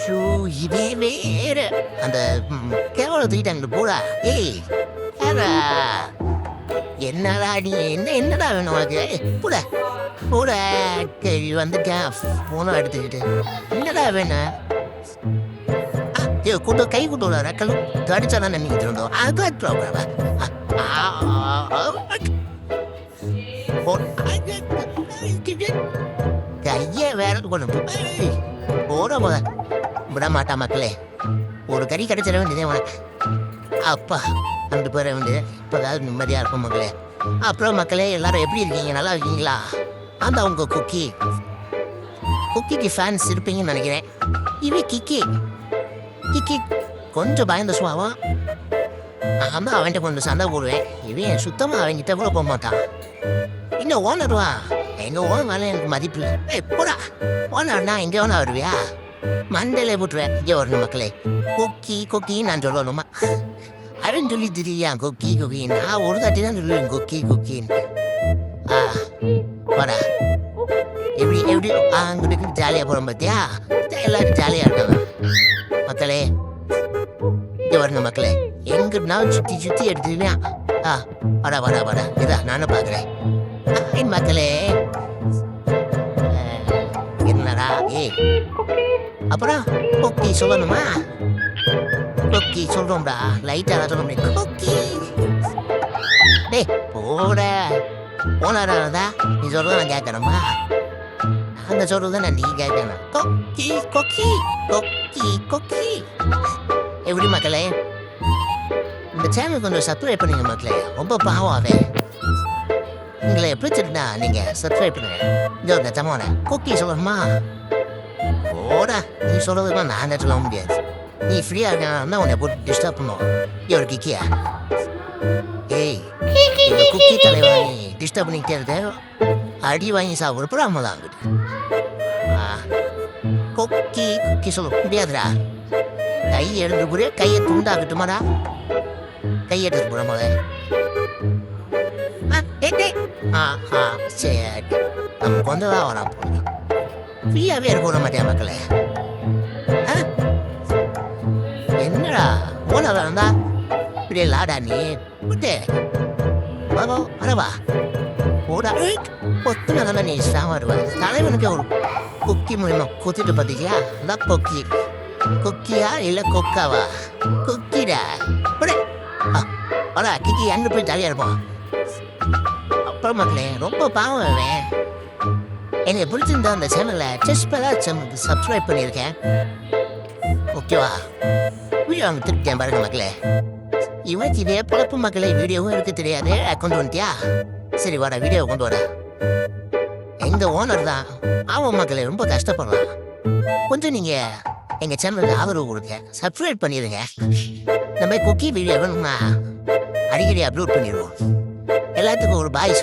Show இதே வேற அந்த கேவல தூக்கிட்டாங்க போடா. ஏய் ஏடா என்னடா நீ என்னடா வேணும் உனக்கு? போட போட வந்துட்டேன் போனை எடுத்துக்கிட்டு என்னடா வேணும்? கூட்ட கை கூட்ட ரெக்கலும் கடிச்சானா நினைக்கிட்டு இருந்தோம். கைய வேற கொண்டு போட போத விட மாட்டா மக்களே. ஒரு கறி கிடைச்சிட வேண்டியதே உனக்கு. அப்பா ரெண்டு பேரை வந்து இப்போதாவது நிம்மதியா இருக்கும் மக்களே. அப்புறம் மக்களே எல்லாரும் எப்படி இருக்கீங்க? நல்லா இருக்கீங்களா? அந்த உங்க குக்கிக்கு ஃபேன்ஸ் இருப்பீங்கன்னு நினைக்கிறேன். இவன் கிக்கி கொஞ்சம் பயந்த சுவாவம். நான் தான் அவன்கிட்ட கொஞ்சம் சண்டை போடுவேன். இவன் சுத்தமா அவன்கிட்ட கூட போக மாட்டான். இன்னும் ஓனர்வா எங்க ஓனர் மேலே எனக்கு மதிப்பு இல்லை. போடா ஓனர்னா எங்க ஓனர் வருவியா? மண்டையில போட்டுருவேன். இங்கே வரணும் மக்களே. கொக்கி நான் சொல்லணுமா? அவன் சொல்லி திரியா கொக்கி நான் ஒரு தாட்டி தான் சொல்லுவேன் கொக்கின்னு. வாடா எப்படி அங்கிட்டு ஜாலியாக போகிறோம் பார்த்தியா? எல்லாரும் ஜாலியாக இருக்காங்க மக்களே. இங்கே வரணும் மக்களே. எங்கிட்டனாலும் சுற்றி எடுத்துருவேன். வாடா இதா நானும் பார்க்குறேன் மக்களே. என்னடா அப்புறம் கொக்கி சொல்லணுமா? கொக்கி சொல்றோம்டா. லைட்டா சொல்ல முடியும். கொக்கி டேய் போட போனாரா? நீ சொல்றத நான் கேட்கணுமா? அந்த சொல்றத நான் நீ கேட்கணும். கொக்கி எப்படி மக்களே? இந்த சேனல் கொஞ்சம் சப்ஸ்கிரைப் பண்ணுங்க மக்களே. ரொம்ப பாவம் அவன். உங்களை பிடிச்சிருந்தா நீங்க சப்ஸ்கிரைப் பண்ணுங்க. இந்த நிஜமான கொக்கி சொல்லணுமா? போடா நீ சொல்றதுக்கு நான் சொல்ல முடியாது. நீ ஃப்ரீயா இருக்கான்னா உன்னை போட்டு டிஸ்டர்ப் பண்ணுவோம். ஒரு கிக்கியா? ஏய் குக்கி தலைவா நீ டிஸ்டர்ப் பண்ணிக்கிட்டே இருக்க. அடி வாங்கி சாப்பிடுறப்ப தான் கொக்கி சொல்ல முடியாதுடா. கை எடுத்து புரிய கையை துண்டாகட்டுமாடா? கையை எடுத்து போட போத. சரி நம்ம கொண்டுதான் வரா போடுங்க. ஃப்ரீயாவே இருக்க மாட்டேன் மக்களே. என்னடா ஓனர் வந்தா இப்படியே லாடா நீ விட்டு வரவா போடா. பொத்துனா நீ சாமாடுவா. தலைவனுக்கு ஒரு கொக்கி மூலியமா கொத்திட்டு பார்த்தியா? அதான் கொக்கியா இல்ல கொக்காவா? கொக்கிடா வரா கிக்கி அங்க போய் ஜாலியா இருப்பான். அப்புறம் மக்களே ரொம்ப பாவம் அவன். எனக்கு பிடிச்சிருந்தா அந்த சேனலை சப்ஸ்கிரைப் பண்ணியிருக்கேன். ஓகேவா? வீடியோ அவங்க திருப்பிட்டேன் பாருங்க மக்களே. இவனுக்கு இதே பழப்பு மக்களே. வீடியோவும் எடுக்க தெரியாது. கொண்டு வந்துட்டியா? சரி வாடா வீடியோ கொண்டு வர. எங்க ஓனர் தான் அவன் மக்களே ரொம்ப கஷ்டப்படுறான். கொஞ்சம் நீங்க எங்க சேனலுக்கு ஆதரவு கொடுங்க. சப்ஸ்கிரைப் பண்ணிடுங்க. இந்த மாதிரி குக்கி வீடியோ வேணும்னா அடிக்கடி அப்லோட் பண்ணிடுவோம். எல்லாத்துக்கும் ஒரு பாய்.